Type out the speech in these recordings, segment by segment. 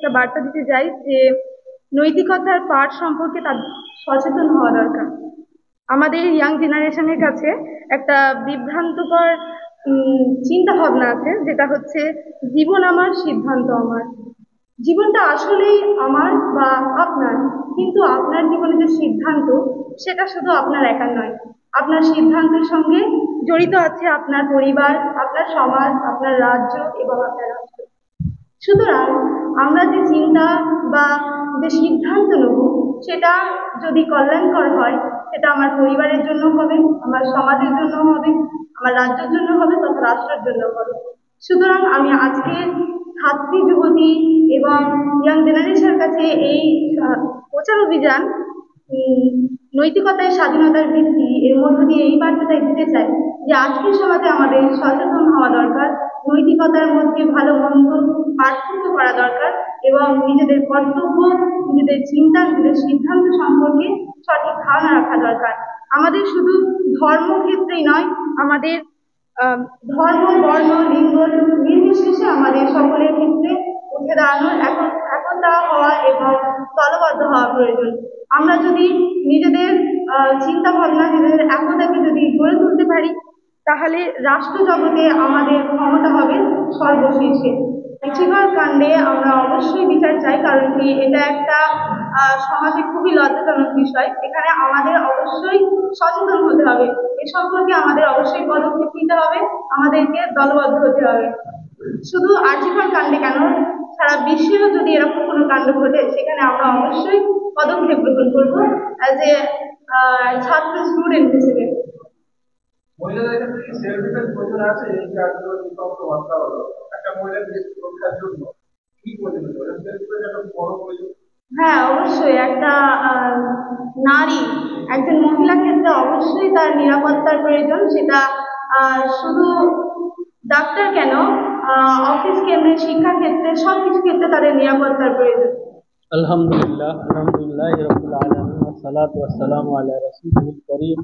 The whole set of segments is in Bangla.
একটা বার্তা দিতে চাই যে নৈতিকতার পাঠ সম্পর্কে তার সচেতন হওয়া দরকার। আমাদের ইয়াং জেনারেশনের কাছে একটা বিভ্রান্তকর চিন্তা ভাবনা আছে, যেটা হচ্ছে জীবন আমার, সিদ্ধান্ত আমার। জীবনটা আসলেই আমার বা আপনার, কিন্তু আপনার জীবনে যে সিদ্ধান্ত, সেটা শুধু আপনার একার নয়। আপনার সিদ্ধান্তের সঙ্গে জড়িত আছে আপনার পরিবার, আপনার সমাজ, আপনার রাজ্য এবং আপনার রাষ্ট্র। সুতরাং আমরা যে চিন্তা বা যে সিদ্ধান্ত নেব, সেটা যদি কল্যাণকর হয়, সেটা আমার পরিবারের জন্য হবে, আমার সমাজের জন্য হবে, আমার রাজ্যের জন্য হবে, তথা রাষ্ট্রের জন্য হবে। সুতরাং আমি আজকে ছাত্রী, যুবতী এবং ইয়াং জেনারেশনের কাছে এই প্রচার অভিযান নৈতিকতায় স্বাধীনতার ভিত্তি এর মধ্য দিয়ে এই বার্তাটাই দিতে চাই যে আজকের সমাজে আমাদের সচেতন হওয়া দরকার, নৈতিকতার মধ্যে ভালো মন্দ পার্থক্য করা দরকার এবং নিজেদের কর্তব্য, নিজেদের চিন্তা, নিজেদের সিদ্ধান্ত সম্পর্কে সঠিক ধারণা রাখা দরকার। আমাদের শুধু ধর্মক্ষেত্রেই নয়, আমাদের ধর্ম, বর্ণ, লিঙ্গ নির্বিশেষে আমাদের সকলের ক্ষেত্রে উঠে দাঁড়ানোর একতা হওয়া এবং দলবদ্ধ হওয়া প্রয়োজন। আমরা যদি নিজেদের চিন্তা ভাবনা, নিজেদের একতাকে যদি গড়ে তুলতে পারি, তাহলে রাষ্ট্র জগতে আমাদের ক্ষমতা হবে সর্বশীর্ষে। রুচিকর কাণ্ডে আমরা অবশ্যই বিচার চাই, কারণ কি এটা একটা সমাজে খুবই লজ্জাজনক বিষয়। এখানে আমাদের অবশ্যই সচেতন হতে হবে, এ সম্পর্কে আমাদের অবশ্যই পদক্ষেপ নিতে হবে, আমাদেরকে দলবদ্ধ হতে হবে। শুধু আর্যিকর কাণ্ডে কেন, সারা বিশ্বেও যদি এরকম কোনো কাণ্ড ঘটে, সেখানে আমরা অবশ্যই পদক্ষেপ গ্রহণ করবো অ্যাজ এ ছাত্র, স্টুডেন্ট হিসেবে। মহিলাদের ক্ষেত্রে কি সেলফ ডিফেন্স প্রয়োজন আছে? এই যে আজকাল কথাবার্তা হলো, একটা মহিলার দেশ সুরক্ষার জন্য কি প্রয়োজন? সেলফ ডিফেন্স একটা বড় প্রয়োজন। হ্যাঁ, অবশ্যই একটা নারী, একজন মহিলা ক্ষেত্রে অবশ্যই তার নিরাপত্তার প্রয়োজন। সেটা শুধু ডাক্তার কেন, অফিস কেন্দ্রে, শিক্ষা ক্ষেত্রে, সবকিছু ক্ষেত্রে তাদের নিরাপত্তার প্রয়োজন। আলহামদুলিল্লাহ, আলহামদুলিল্লাহ রাব্বিল আলামিন, ওয়াসসালাতু ওয়াসসালামু আলা রাসূলিল কারীম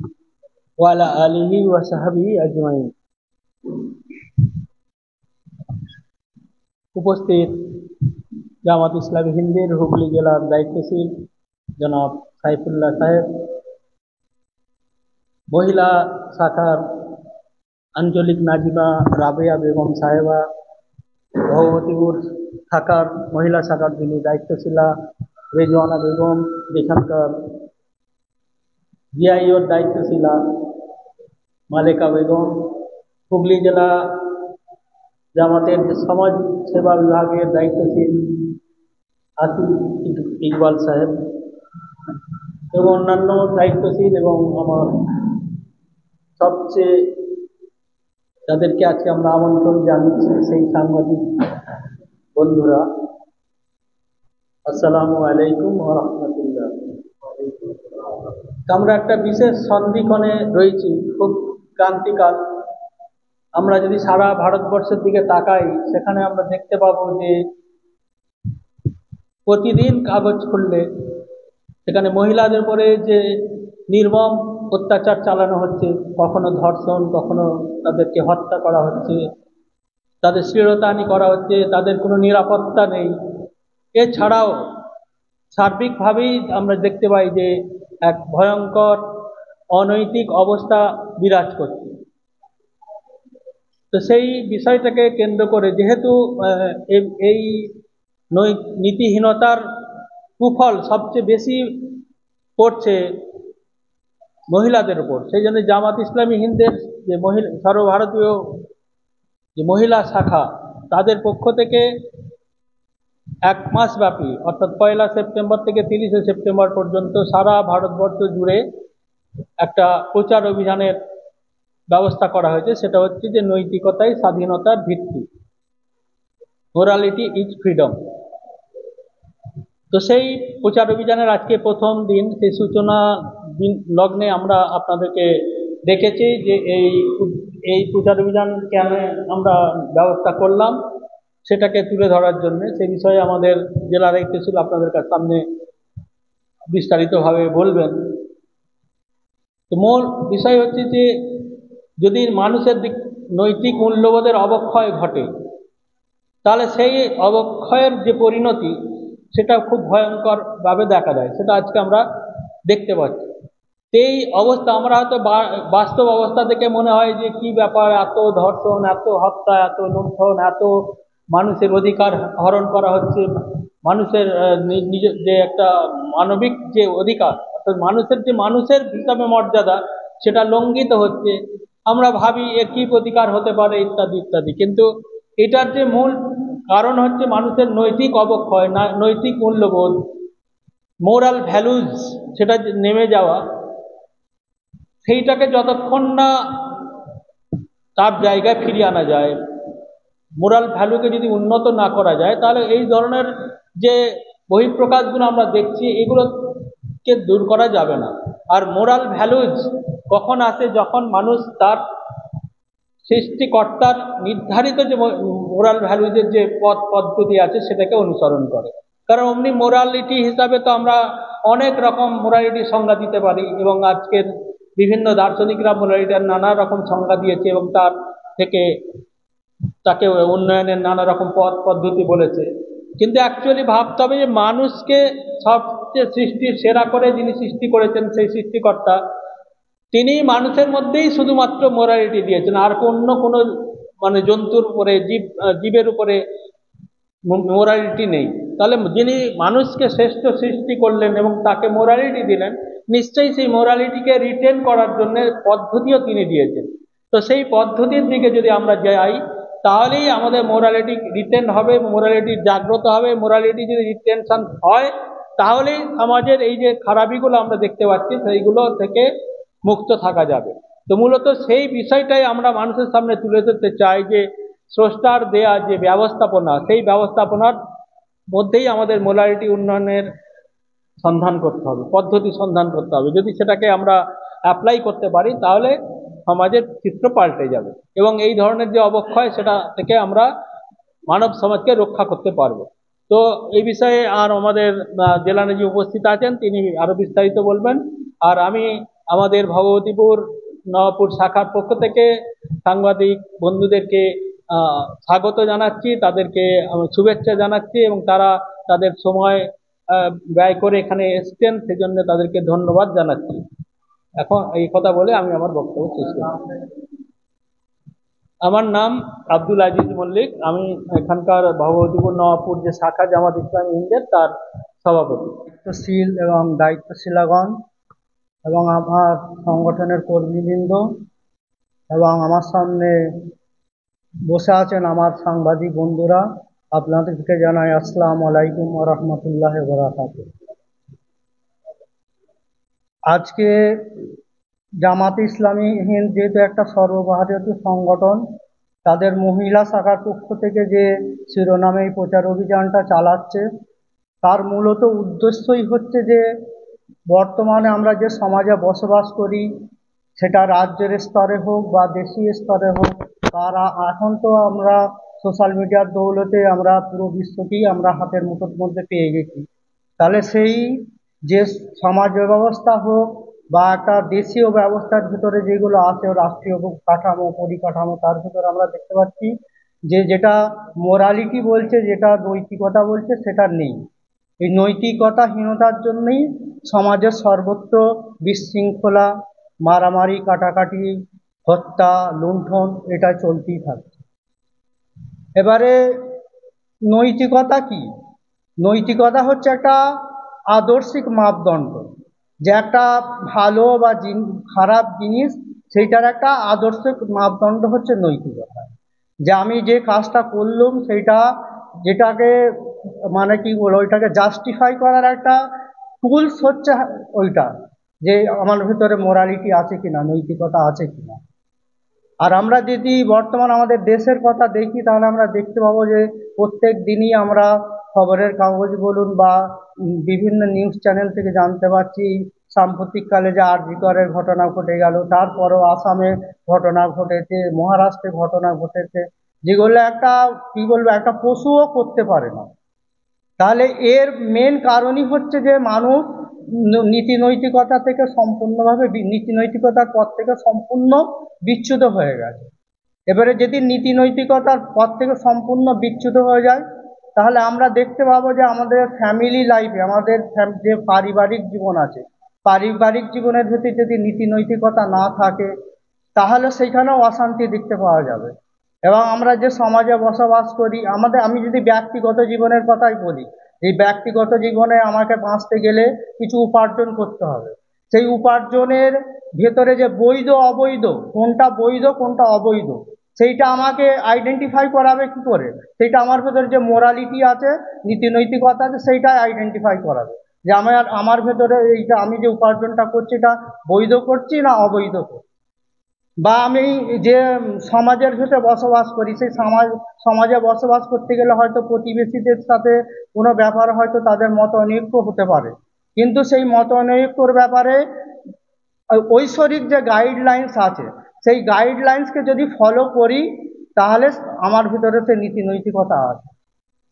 ওয়া আলা আলিহি ওয়া সাহবিহি আজমাইন। উপস্থিত জামাত ইসলামী হিন্দের হুগলি জেলার দায়িত্বশীল জনাব সাইফুল্লাহ সাহেব, মহিলা শাখার আঞ্চলিক নাজিমা রাবেয়া বেগম সাহেবা, ভগবতীপুর শাখার মহিলা শাখার যিনি দায়িত্বশীলা রেজওয়ানা বেগম, যেখানকার জিআইওর দায়িত্বশীলা মালেকা বেগম, হুগলি জেলা জামাতের সমাজ সেবা বিভাগের দায়িত্বশীল আসিফ ইকবাল সাহেব এবং অন্যান্য দায়িত্বশীল এবং আমার সবচেয়ে যাদেরকে আজকে আমরা আমন্ত্রণ জানিয়েছি সেই সাংবাদিক বন্ধুরা, আসসালামু আলাইকুম ওয়া রাহমাতুল্লাহ। আমরা একটা বিশেষ সন্ধিক্ষণে রয়েছি, খুব ক্রান্তিকাল। আমরা যদি সারা ভারতবর্ষের দিকে তাকাই, সেখানে আমরা দেখতে পাবো যে প্রতিদিন কাগজ খুললে সেখানে মহিলাদের উপরে যে নির্মম অত্যাচার চালানো হচ্ছে, কখনো ধর্ষণ, কখনো তাদেরকে হত্যা করা হচ্ছে, তাদের শ্লীলতাহানি করা হচ্ছে, তাদের কোনো নিরাপত্তা নেই। এছাড়াও সার্বিকভাবেই আমরা দেখতে পাই যে এক ভয়ঙ্কর অনৈতিক অবস্থা বিরাজ করছে। তো সেই বিষয়টাকে কেন্দ্র করে, যেহেতু এই নীতিহীনতার কুফল সবচেয়ে বেশি পড়ছে মহিলাদের উপর, সেই জন্য জামাত ইসলামী হিন্দের যে সর্বভারতীয় যে মহিলা শাখা, তাদের পক্ষ থেকে 1 মাস ব্যাপী, অর্থাৎ 1 সেপ্টেম্বর থেকে 30 সেপ্টেম্বর পর্যন্ত সারা ভারতবর্ষ জুড়ে একটা প্রচার অভিযানের ব্যবস্থা করা হয়েছে। সেটা হচ্ছে যে নৈতিকতাই স্বাধীনতার ভিত্তি, মোরালিটি ইজ ফ্রিডম। তো সেই প্রচার অভিযানের আজকে প্রথম দিন, সেই সূচনা দিন লগ্নে আমরা আপনাদেরকে দেখেছি যে এই প্রচার অভিযান কেন আমরা ব্যবস্থা করলাম সেটাকে তুলে ধরার জন্য। সেই বিষয়ে আমাদের জেলা দায়িত্বশীল আপনাদের কাছে সামনে বিস্তারিতভাবে বলবেন। তো মূল বিষয় হচ্ছে যে যদি মানুষের নৈতিক মূল্যবোধের অবক্ষয় ঘটে, তাহলে সেই অবক্ষয়ের যে পরিণতি সেটা খুব ভয়ঙ্করভাবে দেখা দেয়, সেটা আজকে আমরা দেখতে পাচ্ছি। এই অবস্থা আমরা হয়তো বাস্তব অবস্থা থেকে মনে হয় যে কি ব্যাপার, এত ধর্ষণ, এত হত্যা, এত লুণ্ঠন, এত মানুষের অধিকার হরণ করা হচ্ছে, মানুষের নিজের যে একটা মানবিক যে অধিকার, অর্থাৎ মানুষের যে মানুষের হিসাবে মর্যাদা সেটা লঙ্ঘিত হচ্ছে। আমরা ভাবি এর কি প্রতিকার হতে পারে ইত্যাদি ইত্যাদি, কিন্তু এটার যে মূল কারণ হচ্ছে মানুষের নৈতিক অবক্ষয়, নৈতিক মূল্যবোধ, মোরাল ভ্যালুজ সেটা নেমে যাওয়া। সেইটাকে যতক্ষণ না তার জায়গায় ফিরিয়ে আনা যায়, মোরাল ভ্যালুকে যদি উন্নত না করা যায়, তাহলে এই ধরনের যে বহিঃপ্রকাশগুলো আমরা দেখছি এগুলোকে দূর করা যাবে না। আর মোরাল ভ্যালুজ কখন আসে? যখন মানুষ তার সৃষ্টিকর্তার নির্ধারিত যে মোরাল ভ্যালুজের যে পদ্ধতি আছে সেটাকে অনুসরণ করে। কারণ অমনি মোরালিটি হিসাবে তো আমরা অনেক রকম মোরালিটির সংজ্ঞা দিতে পারি, এবং আজকের বিভিন্ন দার্শনিকরা মোরালিটির নানা রকম সংজ্ঞা দিয়েছে এবং তার থেকে তাকে উন্নয়নের নানা রকম পদ্ধতি বলেছে। কিন্তু অ্যাকচুয়ালি ভাবতে হবে যে মানুষকে সবচেয়ে সৃষ্টির সেরা করে যিনি সৃষ্টি করেছেন, সেই সৃষ্টিকর্তা, তিনি মানুষের মধ্যেই শুধুমাত্র মোরালিটি দিয়েছেন, আর অন্য কোনো মানে জন্তুর উপরে জীবের উপরে মোরালিটি নেই। তাহলে যিনি মানুষকে শ্রেষ্ঠ সৃষ্টি করলেন এবং তাকে মোরালিটি দিলেন, নিশ্চয়ই সেই মোরালিটিকে রিটেন করার জন্য পদ্ধতিও তিনি দিয়েছেন। তো সেই পদ্ধতির দিকে যদি আমরা যাই, তাহলেই আমাদের মোরালিটি রিটেন হবে, মোরালিটি জাগ্রত হবে। মোরালিটি যদি রিটেনশন হয়, তাহলেই সমাজের এই যে খারাপিগুলো আমরা দেখতে পাচ্ছি সেইগুলো থেকে মুক্ত থাকা যাবে। তো মূলত সেই বিষয়টাই আমরা মানুষের সামনে তুলে ধরতে চাই যে স্রষ্টার দেয়া যে ব্যবস্থাপনা, সেই ব্যবস্থাপনার মধ্যেই আমাদের মোরালিটি উন্নয়নের সন্ধান করতে হবে, পদ্ধতি সন্ধান করতে হবে। যদি সেটাকে আমরা অ্যাপ্লাই করতে পারি, তাহলে সমাজের চিত্র পাল্টে যাবে এবং এই ধরনের যে অবক্ষয় সেটা থেকে আমরা মানব সমাজকে রক্ষা করতে পারবো। তো এই বিষয়ে আর আমাদের জেলানে যে উপস্থিত আছেন তিনি আরো বিস্তারিত বলবেন। আর আমি আমাদের ভগবতীপুর নবাবপুর শাখার পক্ষ থেকে সাংবাদিক বন্ধুদেরকে স্বাগত জানাচ্ছি, তাদেরকে শুভেচ্ছা জানাচ্ছি, এবং তারা তাদের সময় ব্যয় করে এখানে এসছেন, সেজন্য তাদেরকে ধন্যবাদ জানাচ্ছি। এখন এই কথা বলে আমি আমার বক্তব্য শেষ করছি। আমার নাম আব্দুল আজিজ মল্লিক, আমি এখানকার ভগবতীপুর নবাবপুর যে শাখা জামাত ইসলামী হিন্দের তার সভাপতি। দায়িত্বশীল এবং দায়িত্বশীলাগণ এবং আমার সংগঠনের কর্মীবৃন্দ এবং আমার সামনে বসে আছেন আমার সাংবাদিক বন্ধুরা, আপনাদেরকে জানাই আসসালামু আলাইকুম ওয়া রাহমাতুল্লাহি ওয়া বারাকাতুহু। আজকে জামাত ইসলামী হিন্দ যেহেতু একটা সর্বভারতীয় সংগঠন, তাদের মহিলা শাখার পক্ষ থেকে যে শিরোনামে এই প্রচার অভিযানটা চালাচ্ছে, তার মূলত উদ্দেশ্যই হচ্ছে যে বর্তমানে আমরা যে সমাজে বসবাস করি, সেটা রাজ্যের স্তরে হোক বা দেশীয় স্তরে হোক, তার এখন তো আমরা সোশ্যাল মিডিয়ার দৌলতে আমরা পুরো বিশ্বকেই আমরা হাতের মুঠোর মধ্যে পেয়ে গেছি। তাহলে সেই যে সমাজ ব্যবস্থা হোক বা একটা দেশীয় ব্যবস্থার ভিতরে যেগুলো আছে, রাষ্ট্রীয় কাঠামো পরিকাঠামো, তার ভিতরে আমরা দেখতে পাচ্ছি যে যেটা মোরালিটি বলছে, যেটা নৈতিকতা বলছে, সেটা নেই। এই নৈতিকতাহীনতার জন্যই সমাজের সর্বত্র বিশৃঙ্খলা, মারামারি, কাটাকাটি, হত্যা, লুণ্ঠন এটা চলতেই থাকছে। এবারে নৈতিকতা কি? নৈতিকতা হচ্ছে একটা আদর্শিক মাপদণ্ড, যে একটা ভালো বা খারাপ জিনিস সেইটার একটা আদর্শিক মাপদণ্ড হচ্ছে নৈতিকতা। যে আমি যে কাজটা করলাম সেইটা যেটাকে মানে কি বলবো, ওইটাকে জাস্টিফাই করার একটা টুলস হচ্ছে ওইটা, যে আমার ভিতরে মোরালিটি আছে কিনা, নৈতিকতা আছে কিনা। আর আমরা যদি বর্তমান আমাদের দেশের কথা দেখি, তাহলে আমরা দেখতে পাবো যে প্রত্যেক দিনই আমরা খবরের কাগজ বলুন বা বিভিন্ন নিউজ চ্যানেল থেকে জানতে পারছি সাম্প্রতিককালে যে আর জি করের ঘটনা ঘটে গেল, তারপরও আসামে ঘটনা ঘটেছে, মহারাষ্ট্রে ঘটনা ঘটেছে, যেগুলো একটা কি বলবো, একটা পশুও করতে পারে না। তাহলে এর মেন কারণই হচ্ছে যে মানুষ নীতি নৈতিকতা থেকে সম্পূর্ণভাবে নীতি নৈতিকতার পথ থেকে সম্পূর্ণ বিচ্যুত হয়ে গেছে। এবারে যদি নীতি নৈতিকতার পথ থেকে সম্পূর্ণ বিচ্যুত হয়ে যায়, তাহলে আমরা দেখতে পাবো যে আমাদের ফ্যামিলি লাইফে, আমাদের যে পারিবারিক জীবন আছে, পারিবারিক জীবনের ভিতরে যদি নীতি নৈতিকতা না থাকে, তাহলে সেইখানেও অশান্তি দেখতে পাওয়া যাবে। এবং আমরা যে সমাজে বসবাস করি, আমি যদি ব্যক্তিগত জীবনের কথাই বলি, এই ব্যক্তিগত জীবনে আমাকে বাঁচতে গেলে কিছু উপার্জন করতে হবে। সেই উপার্জনের ভেতরে যে বৈধ অবৈধ, কোনটা বৈধ কোনটা অবৈধ, সেইটা আমাকে আইডেন্টিফাই করাবে কি করে? সেইটা আমার ভেতরে যে মোরালিটি আছে, নীতি নৈতিকতা আছে, সেইটাই আইডেন্টিফাই করাবে যে আমার ভেতরে এইটা, আমি যে উপার্জনটা করছি এটা বৈধ করছি না অবৈধ করছি। বা আমি যে সমাজের ভেতরে বসবাস করি, সেই সমাজে বসবাস করতে গেলে হয়তো প্রতিবেশীদের সাথে কোনো ব্যাপার হয়তো তাদের মত অনৈক্য হতে পারে, কিন্তু সেই মত অনৈক্যর ব্যাপারে ঐশ্বরিক যে গাইডলাইন্স আছে, সেই গাইডলাইন্সকে যদি ফলো করি, তাহলে আমার ভিতরে সে নীতি নৈতিকতা আছে।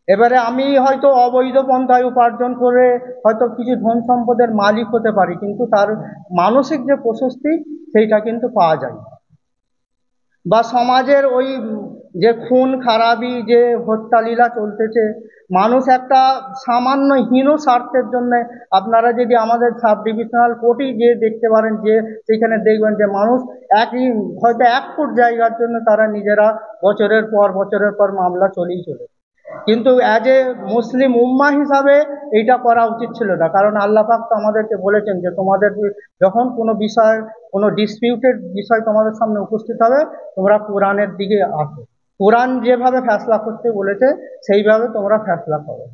এবারে আমি হয়তো অবৈধ পন্থায় উপার্জন করে হয়তো কিছু ধন সম্পদের মালিক হতে পারি, কিন্তু তার মানসিক যে প্রশস্তি সেইটা কিন্তু পাওয়া যায় না। বা সমাজের ওই যে খুন খারাপি, যে হত্যালীলা চলতেছে, মানুষ একটা সামান্য হীন স্বার্থের জন্য, আপনারা যদি আমাদের সাব ডিভিশনাল কোর্টেই যে দেখতে পারেন, যে সেখানে দেখবেন যে মানুষ হয়তো 1 ফুট জায়গার জন্য তারা নিজেরা বছরের পর মামলা চলেই চলে। কিন্তু অ্যাজ এ মুসলিম উম্মাহ হিসাবে এইটা করা উচিত ছিল না, কারণ আল্লাহ পাক তো আমাদেরকে বলেছেন যে তোমাদের যখন কোনো বিষয়, কোনো ডিসপিউটেড বিষয় তোমাদের সামনে উপস্থিত হবে, তোমরা কোরআনের দিকে আসো, কোরআন যেভাবে ফয়সালা করতে বলেছে সেইভাবে তোমরা ফয়সালা করো।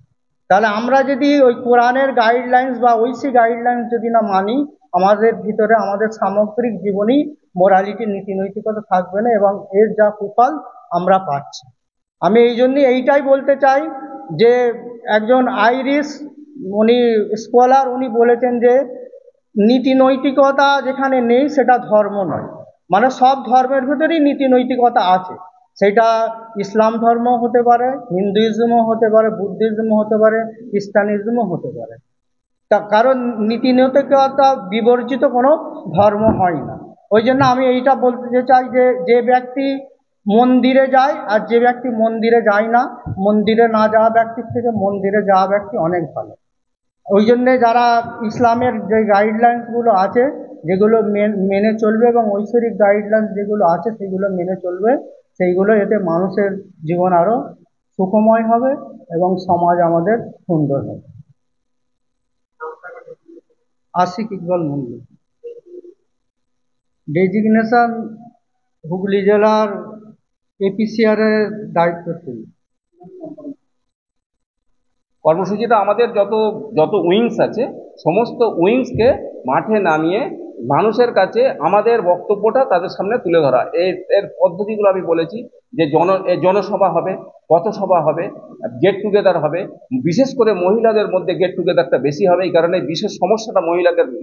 তাহলে আমরা যদি ওই কোরআনের গাইডলাইন্স বা ঐশী গাইডলাইন্স যদি না মানি, আমাদের ভিতরে আমাদের সামগ্রিক জীবনেই মোরালিটি, নীতি নৈতিকতা থাকবে না, এবং এর যা কুফল আমরা পাচ্ছি। আমি এই জন্যই এইটাই বলতে চাই যে একজন আইরিশ উনি স্কলার, উনি বলেছেন যে নীতি নৈতিকতা যেখানে নেই সেটা ধর্ম নয়। মানে সব ধর্মের ভিতরেই নীতি নৈতিকতা আছে, সেটা ইসলাম ধর্ম হতে পারে, হিন্দুইজমও হতে পারে, বুদ্ধিজমও হতে পারে, খ্রিস্টানিজমও হতে পারে। কারণ নীতি নৈতিকতা বিবর্জিত কোনো ধর্ম হয় না। ওই জন্য আমি এইটা বলতে চাই যে যে ব্যক্তি মন্দিরে যায় আর যে ব্যক্তি মন্দিরে যায় না, মন্দিরে না যাওয়া ব্যক্তির থেকে মন্দিরে যাওয়া ব্যক্তি অনেক ভালো। ওই জন্যে যারা ইসলামের যে গাইডলাইন্সগুলো আছে যেগুলো মেনে চলবে, এবং ঐশ্বরিক গাইডলাইন্স যেগুলো আছে সেগুলো মেনে চলবে, সেইগুলো এতে মানুষের জীবন আরও সুখময় হবে এবং সমাজ আমাদের সুন্দর হবে। আশিক ইকবাল মন্ডল, ডেজিগনেশন হুগলি জেলার এপিসিআর এর দায়িত্বশীল। কর্মসূচিটা আমাদের যত যত উইংস আছে, সমস্ত উইংসকে মাঠে নামিয়ে মানুষের কাছে আমাদের বক্তব্যটা তাদের সামনে তুলে ধরা। এর পদ্ধতিগুলো আমি বলেছি যে জনসভা হবে, পথসভা হবে, গেট টুগেদার হবে। বিশেষ করে মহিলাদের মধ্যে গেট টুগেদারটা বেশি হবে, এই কারণে বিশেষ সমস্যাটা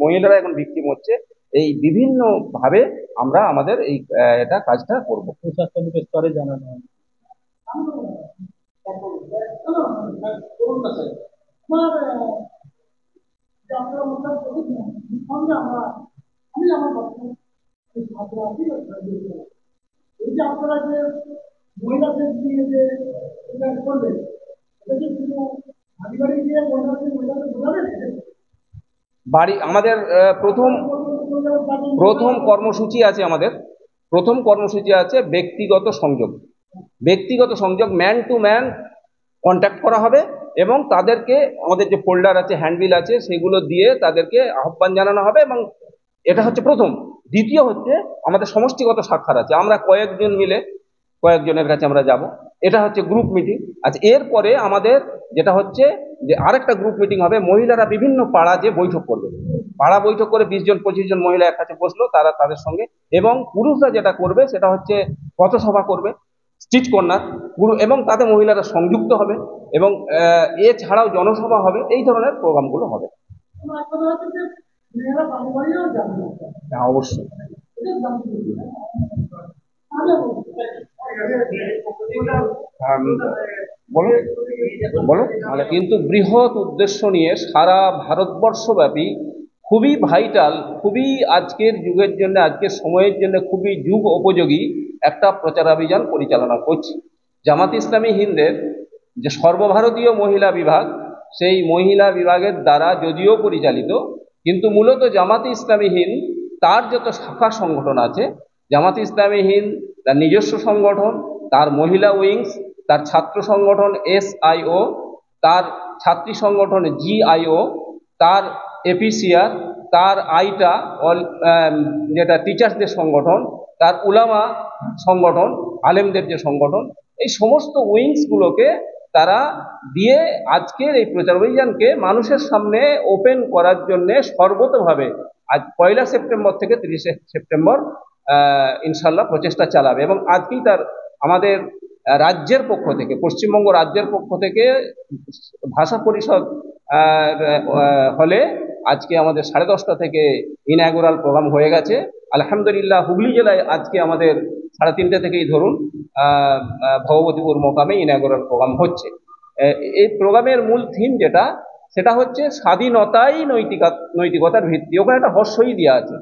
মহিলারা এখন ভিকটিম হচ্ছে। এই বিভিন্ন ভাবে আমরা আমাদের এই এটা কাজটা করব। প্রশাসনিক স্তরে জানানো হবে। বাড়ি আমাদের প্রথম কর্মসূচি আছে, ব্যক্তিগত সংযোগ, ম্যান টু ম্যান কন্ট্যাক্ট করা হবে, এবং তাদেরকে আমাদের যে ফোল্ডার আছে, হ্যান্ডবিল আছে, সেগুলো দিয়ে তাদেরকে আহ্বান জানানো হবে। এবং এটা হচ্ছে প্রথম। দ্বিতীয় হচ্ছে আমাদের সমষ্টিগত সাক্ষাৎ আছে, আমরা কয়েকজন মিলে কয়েকজনের কাছে আমরা যাব, এটা হচ্ছে গ্রুপ মিটিং। আচ্ছা, এরপরে আমাদের যেটা হচ্ছে যে আরেকটা গ্রুপ মিটিং হবে, মহিলারা বিভিন্ন পাড়া যে বৈঠক করবে, পাড়া বৈঠক করে 20 জন 25 জন মহিলা এক কাছে বসলো, তারা তাদের সঙ্গে, এবং পুরুষরা যেটা করবে সেটা হচ্ছে পথসভা করবে, স্ট্রিট কর্নার, এবং তাতে মহিলারা সংযুক্ত হবে, এবং এছাড়াও জনসভা হবে। এই ধরনের প্রোগ্রামগুলো হবে। হ্যাঁ, অবশ্যই। বলো। কিন্তু বৃহৎ উদ্দেশ্য নিয়ে সারা ভারতবর্ষব্যাপী খুবই ভাইটাল, খুবই আজকের যুগের জন্য, আজকের সময়ের জন্য খুবই যুগ উপযোগী একটা প্রচারাভিযান পরিচালনা করছি। জামাত ইসলামী হিন্দের যে সর্বভারতীয় মহিলা বিভাগ, সেই মহিলা বিভাগের দ্বারা যদিও পরিচালিত, কিন্তু মূলত জামাত ইসলামী হিন্দ তার যত শাখা সংগঠন আছে, জামাত ইসলামী হিন্দ তার নিজস্ব সংগঠন, তার মহিলা উইংস, তার ছাত্র সংগঠন SIO, তার ছাত্রী সংগঠন GIO, তার এপিসিআর, তার আইটা যেটা টিচার্সদের সংগঠন, তার উলামা সংগঠন, আলেমদের যে সংগঠন, এই সমস্ত উইংসগুলোকে তারা দিয়ে আজকের এই প্রচার অভিযানকে মানুষের সামনে ওপেন করার জন্য সর্বতভাবে আজ 1 সেপ্টেম্বর থেকে 30 সেপ্টেম্বর ইনশাল্লাহ প্রচেষ্টা চালাবে। এবং আজকেই তার আমাদের রাজ্যের পক্ষ থেকে, পশ্চিমবঙ্গ রাজ্যের পক্ষ থেকে ভাষা পরিষদ হলে আজকে আমাদের 10:30 থেকে ইনঅ্যাগুরাল প্রোগ্রাম হয়ে গেছে। আলহামদুলিল্লাহ হুগলি জেলায় আজকে আমাদের 3:30 থেকেই ধরুন ভগবতীপুর মোকামে ইনঅ্যাগুরাল প্রোগ্রাম হচ্ছে। এই প্রোগ্রামের মূল থিম যেটা, সেটা হচ্ছে স্বাধীনতাই নৈতিকতার ভিত্তি। ওখানে একটা হর্ষই দেওয়া আছে।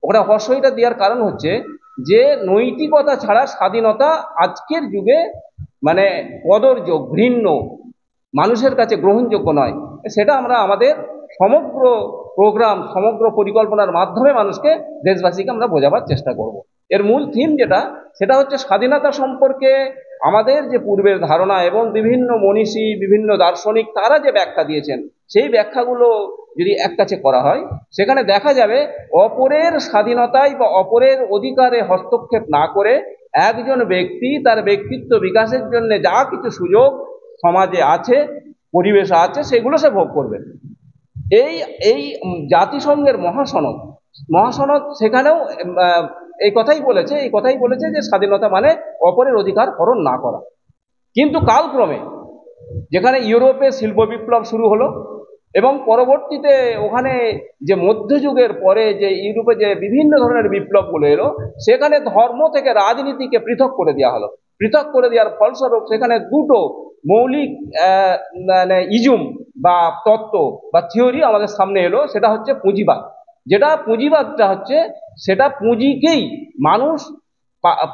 ওখানে হর্ষইটা দেওয়ার কারণ হচ্ছে যে নৈতিকতা ছাড়া স্বাধীনতা আজকের যুগে মানে কদর্য, ঘৃণ্য, মানুষের কাছে গ্রহণযোগ্য নয়। সেটা আমরা আমাদের সমগ্র প্রোগ্রাম, সমগ্র পরিকল্পনার মাধ্যমে মানুষকে, দেশবাসীকে আমরা বোঝাবার চেষ্টা করব। এর মূল থিম যেটা, সেটা হচ্ছে স্বাধীনতা সম্পর্কে আমাদের যে পূর্বের ধারণা এবং বিভিন্ন মনীষী, বিভিন্ন দার্শনিক তারা যে ব্যাখ্যা দিয়েছেন, সেই ব্যাখ্যাগুলো যদি এক কাছে করা হয়, সেখানে দেখা যাবে অপরের স্বাধীনতায় বা অপরের অধিকারে হস্তক্ষেপ না করে একজন ব্যক্তি তার ব্যক্তিত্ব বিকাশের জন্য যা কিছু সুযোগ সমাজে আছে, পরিবেশে আছে, সেগুলো সে ভোগ করবে। এই এই জাতিসংঘের মহাসনদ সেখানেও এই কথাই বলেছে যে স্বাধীনতা মানে অপরের অধিকার হরণ না করা। কিন্তু কালক্রমে যেখানে ইউরোপে শিল্প বিপ্লব শুরু হলো এবং পরবর্তীতে ওখানে যে মধ্যযুগের পরে যে ইউরোপে যে বিভিন্ন ধরনের বিপ্লবগুলো এলো, সেখানে ধর্ম থেকে রাজনীতিকে পৃথক করে দেওয়া হলো। পৃথক করে দেওয়ার ফলস্বরূপ সেখানে দুটো মৌলিক মানে ইজুম বা তত্ত্ব বা থিওরি আমাদের সামনে এলো। সেটা হচ্ছে পুঁজিবাদ। যেটা পুঁজিবাদটা হচ্ছে, সেটা পুঁজিকেই মানুষ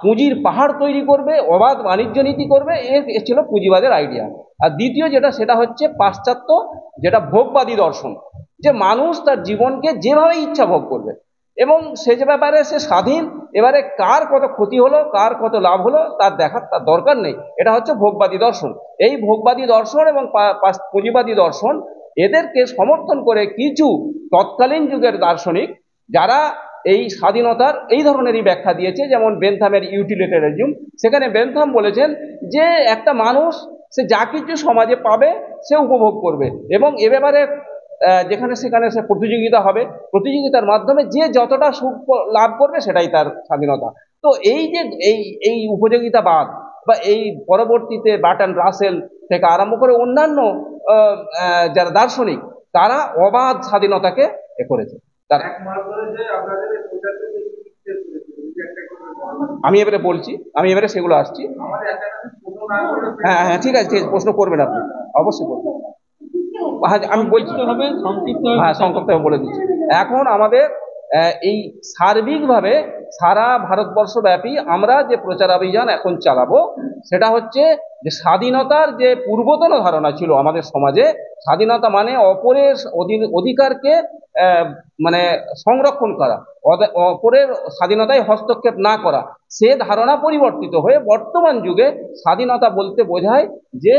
পুঁজির পাহাড় তৈরি করবে, অবাধ বাণিজ্য নীতি করবে, এর ছিল পুঁজিবাদের আইডিয়া। আর দ্বিতীয় যেটা, সেটা হচ্ছে পাশ্চাত্য যেটা ভোগবাদী দর্শন, যে মানুষ তার জীবনকে যেভাবে ইচ্ছা ভোগ করবে এবং সে যে ব্যাপারে সে স্বাধীন। এবারে কার কত ক্ষতি হলো, কার কত লাভ হলো তার দেখার তার দরকার নেই। এটা হচ্ছে ভোগবাদী দর্শন। এই ভোগবাদী দর্শন এবং পুঁজিবাদী দর্শন, এদেরকে সমর্থন করে কিছু তৎকালীন যুগের দার্শনিক যারা এই স্বাধীনতার এই ধরনেরই ব্যাখ্যা দিয়েছে, যেমন বেনথামের ইউটিলিটারিজম। সেখানে বেনথাম বলেছেন যে একটা মানুষ সে যা কিছু সমাজে পাবে সে উপভোগ করবে এবং এ ব্যাপারে যেখানে সেখানে সে প্রতিযোগিতা হবে, প্রতিযোগিতার মাধ্যমে যে যতটা সুখ লাভ করবে সেটাই তার স্বাধীনতা। তো এই যে এই উপযোগিতাবাদ বা এই পরবর্তীতে বার্ট্রান্ড রাসেল থেকে আরম্ভ করে অন্যান্য যারা দার্শনিক, তারা অবাধ স্বাধীনতাকে করেছে। তার আমি এবারে সেগুলো আসছি। হ্যাঁ ঠিক আছে, প্রশ্ন করবেন আপনি, অবশ্যই করবেন। আমি বলছি, হ্যাঁ সংক্ষিপ্তভাবে বলে দিচ্ছি। এখন আমাদের এই সার্বিকভাবে সারা ভারতবর্ষ ব্যাপী আমরা যে প্রচারাভিযান এখন চালাবো, সেটা হচ্ছে যে স্বাধীনতার যে পূর্বতন ধারণা ছিল আমাদের সমাজে, স্বাধীনতা মানে অপরের অধিকারকে মানে সংরক্ষণ করা, অপরের স্বাধীনতায় হস্তক্ষেপ না করা, সে ধারণা পরিবর্তিত হয়ে বর্তমান যুগে স্বাধীনতা বলতে বোঝায় যে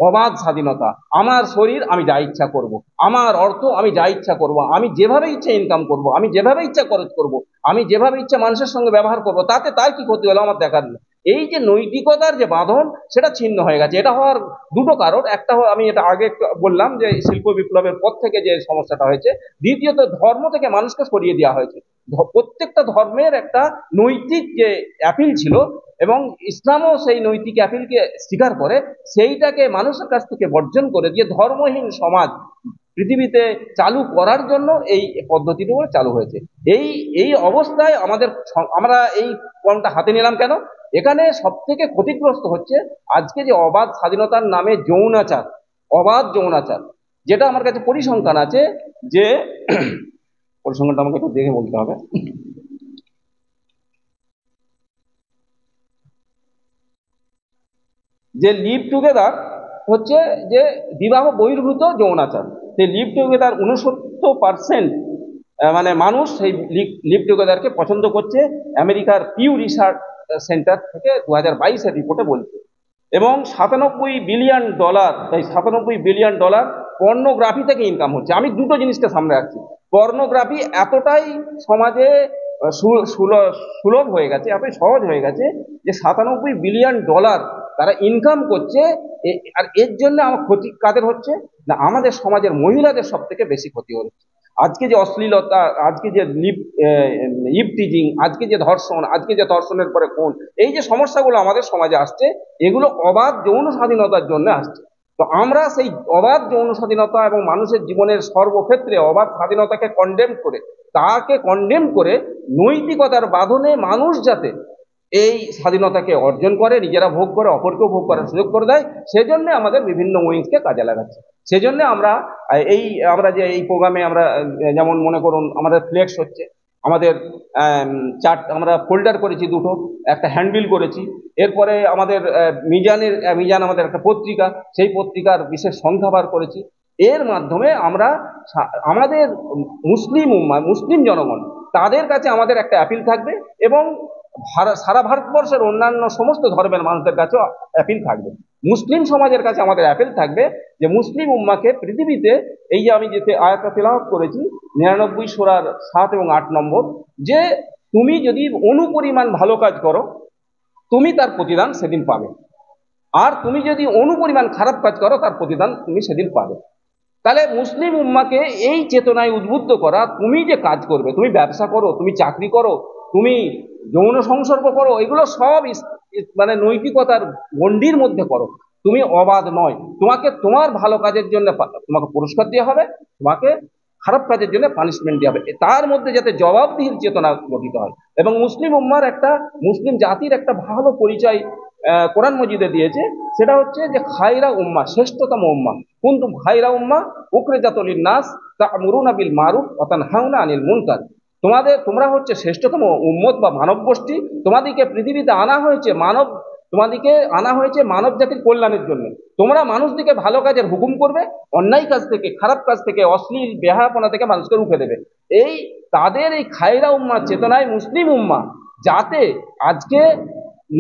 অবাধ স্বাধীনতা। আমার শরীর আমি যা ইচ্ছা করব, আমার অর্থ আমি যা ইচ্ছা করব, আমি যেভাবে ইচ্ছা ইনকাম করব, আমি যেভাবে ইচ্ছা খরচ করব, আমি যেভাবে ইচ্ছা মানুষের সঙ্গে ব্যবহার করব, তাতে তার কি ক্ষতি হলো আমার দেখার নেই। এই যে নৈতিকতার যে বাঁধন, সেটা ছিন্ন হয়ে গেছে। এটা হওয়ার দুটো কারণ। একটা আমি এটা আগে বললাম যে শিল্প বিপ্লবের পর থেকে যে সমস্যাটা হয়েছে। দ্বিতীয়ত ধর্ম থেকে মানুষকে সরিয়ে দেওয়া হয়েছে। প্রত্যেকটা ধর্মের একটা নৈতিক যে অ্যাপিল ছিল এবং ইসলামও সেই নৈতিক অ্যাপিলকে স্বীকার করে, সেইটাকে মানুষের কাছ থেকে বর্জন করে দিয়ে ধর্মহীন সমাজ পৃথিবীতে চালু করার জন্য এই পদ্ধতিগুলো চালু হয়েছে। এই অবস্থায় আমরা এই পয়েন্টটা হাতে নিলাম কেন? এখানে সব থেকে ক্ষতিগ্রস্ত হচ্ছে আজকে যে অবাধ স্বাধীনতার নামে অবাধ যৌনাচার, যেটা আমার কাছে পরিসংখ্যান আছে যে পরিসংখ্যানটা আমাকে একটু দেখে বলতে হবে। যে লিভ টুগেদার হচ্ছে যে বিবাহ বহির্ভূত যৌনাচার, সেই লিভ টুগেদার 69% মানে মানুষ সেই লিভ টুগেদারকে পছন্দ করছে, আমেরিকার পিউ রিসার্চ সেন্টার থেকে 2022-এর রিপোর্টে বলছে। এবং $97 বিলিয়ন, এই $97 বিলিয়ন পর্নোগ্রাফি থেকে ইনকাম হচ্ছে। আমি দুটো জিনিসকে সামনে রাখছি, পর্নোগ্রাফি এতটাই সমাজে সুলভ হয়ে গেছে, এতই সহজ হয়ে গেছে যে $97 বিলিয়ন তারা ইনকাম করছে। আর এর জন্য আমার ক্ষতি কাদের হচ্ছে না, আমাদের সমাজের মহিলাদের সব থেকে বেশি ক্ষতি হচ্ছে। আজকে যে অশ্লীলতা, আজকে যে ইভটিজিং, আজকে যে ধর্ষণ, আজকে যে ধর্ষণের পরে খুন, এই যে সমস্যাগুলো আমাদের সমাজে আসছে, এগুলো অবাধ যৌন স্বাধীনতার জন্য আসছে। তো আমরা সেই অবাধ যৌন স্বাধীনতা এবং মানুষের জীবনের সর্বক্ষেত্রে অবাধ স্বাধীনতাকে কন্ডেম করে নৈতিকতার বাঁধনে মানুষ যাতে এই স্বাধীনতাকে অর্জন করে, নিজেরা ভোগ করে, অপরকেও ভোগ করার সুযোগ করে দেয়, সেজন্য আমাদের বিভিন্ন উইংসকে কাজে লাগাচ্ছে। সেজন্য আমরা যে এই প্রোগ্রামে আমরা যেমন মনে করুন আমাদের ফ্লেক্স হচ্ছে, আমাদের আমরা ফোল্ডার করেছি দুটো, একটা হ্যান্ডবিল করেছি, এরপরে আমাদের মিজান আমাদের একটা পত্রিকা, সেই পত্রিকার বিশেষ সংখ্যাবার করেছি। এর মাধ্যমে আমরা আমাদের মুসলিম জনগণ, তাদের কাছে আমাদের একটা অ্যাপিল থাকবে, এবং সারা ভারতবর্ষের অন্যান্য সমস্ত ধর্মের মানুষদের কাছেও অ্যাপিল থাকবে। মুসলিম সমাজের কাছে আমাদের অ্যাপিল থাকবে যে মুসলিম উম্মাকে পৃথিবীতে, এই যে আমি যে আয়াতটা তেলাওয়াত করেছি 99 সূরার 7 এবং 8 নম্বর, যে তুমি যদি অনুপরিমাণ ভালো কাজ করো তুমি তার প্রতিদান সেদিন পাবে, আর তুমি যদি অনুপরিমাণ খারাপ কাজ করো তার প্রতিদান তুমি সেদিন পাবে। তাহলে মুসলিম উম্মাকে এই চেতনায় উদ্বুদ্ধ করা, তুমি যে কাজ করবে, তুমি ব্যবসা করো, তুমি চাকরি করো, তুমি যৌন সংসর্গ করো, এগুলো সব মানে নৈতিকতার গণ্ডির মধ্যে করো, তুমি অবাধ নয়। তোমাকে তোমার ভালো কাজের জন্য তোমাকে পুরস্কার দেওয়া হবে, তোমাকে খারাপ কাজের জন্য পানিশমেন্ট দেওয়া হবে, তার মধ্যে যাতে জবাবদিহির চেতনা গঠিত হয়। এবং মুসলিম জাতির একটা ভালো পরিচয় কোরআন মজিদে দিয়েছে, সেটা হচ্ছে যে খায়রা উম্মা, শ্রেষ্ঠতম উম্মা। কুনতুম খায়রা উম্মা উখরিজাত লিন-নাস তা'মুরুনা বিল মারুফ ওয়া তানহাউনা আনিল মুনকার। তোমরা হচ্ছে শ্রেষ্ঠতম উম্মত বা মানব গোষ্ঠী, তোমাদেরকে পৃথিবীতে আনা হয়েছে মানব জাতির কল্যাণের জন্য। তোমরা মানুষদিকে ভালো কাজের হুকুম করবে, অন্যায় কাজ থেকে, খারাপ কাজ থেকে, অশ্লীল বেহায়াপনা থেকে মানুষকে রুখে দেবে। তাদের এই খায়রা উম্মার চেতনায় মুসলিম উম্মা যাতে আজকে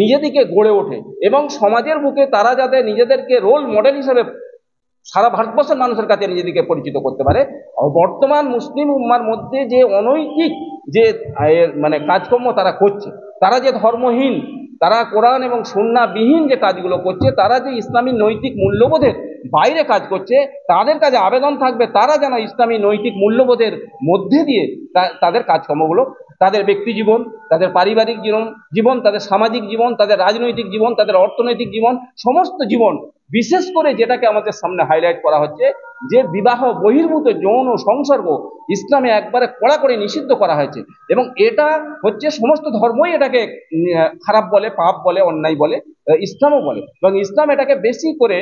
নিজেদিকে গড়ে ওঠে, এবং সমাজের বুকে তারা যাতে নিজেদেরকে রোল মডেল হিসেবে সারা ভারতবর্ষের মানুষের কাছে নিজেদেরকে পরিচিত করতে পারে। বর্তমান মুসলিম উম্মার মধ্যে যে অনৈতিক যে মানে কাজকর্ম তারা করছে, তারা যে ধর্মহীন, তারা কোরআন এবং সুন্নাহ বিহীন যে কাজগুলো করছে, তারা যে ইসলামী নৈতিক মূল্যবোধের বাইরে কাজ করছে, তাদের কাছে আবেদন থাকবে তারা যেন ইসলামী নৈতিক মূল্যবোধের মধ্যে দিয়ে তাদের কাজকর্মগুলো, তাদের ব্যক্তি জীবন, তাদের পারিবারিক জীবন, তাদের সামাজিক জীবন, তাদের রাজনৈতিক জীবন, তাদের অর্থনৈতিক জীবন, সমস্ত জীবন, বিশেষ করে যেটাকে আমাদের সামনে হাইলাইট করা হচ্ছে যে বিবাহ বহির্ভূত যৌন সংসর্গ ইসলামে একবারে কড়াকড়ি নিষিদ্ধ করা হয়েছে। এবং এটা হচ্ছে সমস্ত ধর্মই এটাকে খারাপ বলে, পাপ বলে, অন্যায় বলে, ইসলামও বলে, এবং ইসলাম এটাকে বেশি করে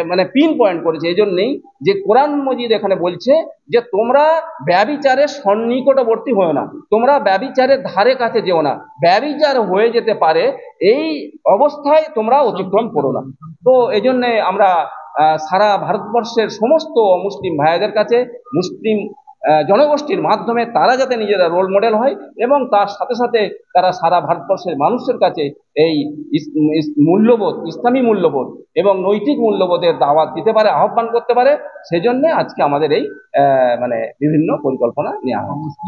মানে পিন পয়েন্ট করেছে। এই জন্যেই যে কোরআন মজিদ এখানে বলছে যে তোমরা ব্যভিচারের সন্নিকটবর্তী হও না, তোমরা ব্যভিচারের ধারে কাছে যেও না, ব্যভিচার হয়ে যেতে পারে, এই অবস্থায় তোমরা অতিক্রম করো না। তো এই জন্যে আমরা সারা ভারতবর্ষের সমস্ত মুসলিম ভাইদের কাছে, মুসলিম জনগোষ্ঠীর মাধ্যমে তারা যাতে নিজেরা রোল মডেল হয়, এবং তার সাথে সাথে তারা সারা ভারতবর্ষের মানুষের কাছে এই মূল্যবোধ, ইসলামী মূল্যবোধ এবং নৈতিক মূল্যবোধের দাওয়াত দিতে পারে, আহ্বান করতে পারে, সেজন্য আজকে আমাদের এই মানে বিভিন্ন পরিকল্পনা নেওয়া হচ্ছে।